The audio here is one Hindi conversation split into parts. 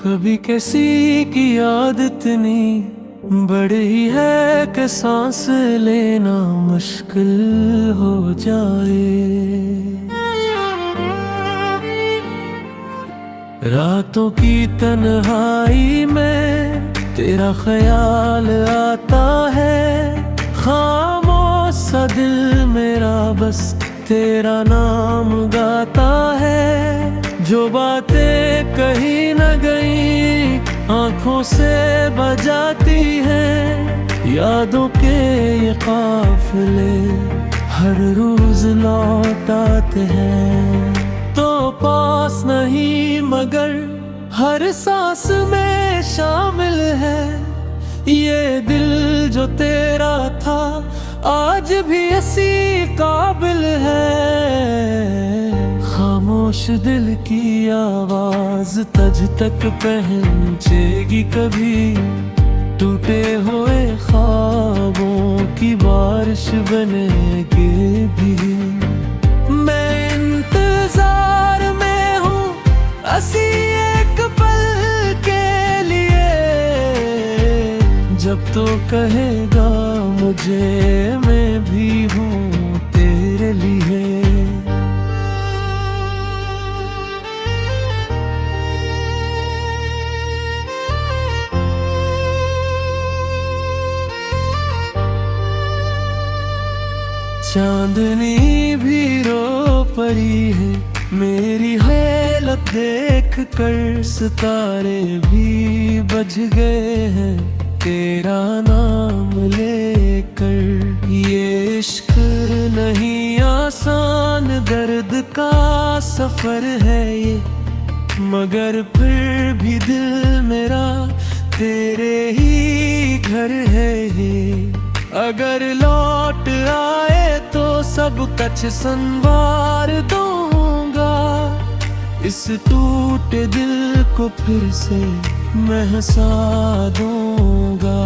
कभी किसी की याद इतनी बड़ी है कि सांस लेना मुश्किल हो जाए। रातों की तन्हाई में तेरा ख्याल आता है, खामोश सा दिल मेरा बस तेरा नाम गाता है। जो बातें कहीं न गई आंखों से बजाती हैं, यादों के ये काफिले हर रोज लौट आते हैं। तो पास नहीं मगर हर सांस में शामिल है, ये दिल जो तेरा था आज भी इसी काबिल है। खामोश दिल की आवाज तज तक पहुंचेगी कभी, टूटे हुए ख्वाबों की बारिश बनेगी भी। मैं इंतजार में हूँ असी एक पल के लिए, जब तो कहेगा मुझे मैं भी हूँ तेरे लिए। चांदनी भी रो पड़ी है मेरी हालत देख कर, सितारे भी बज गए हैं तेरा नाम लेकर। ये इश्क नहीं आसान, दर्द का सफर है ये, मगर फिर भी दिल मेरा तेरे ही घर है ये। अगर लौट आए तो सब कुछ संवार दूंगा, इस टूटे दिल को फिर से मैं हंसा दूंगा।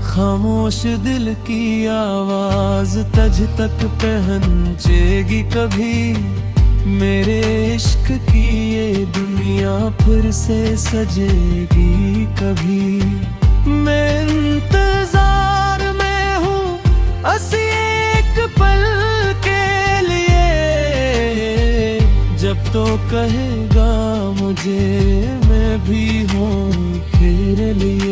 खामोश दिल की आवाज तज तक पहुंचेगी कभी, मेरे इश्क की ये दुनिया फिर से सजेगी कभी। मैं इंतजार में हूँ असी एक पल के लिए, जब तो कहेगा मुझे मैं भी हूँ तेरे लिए।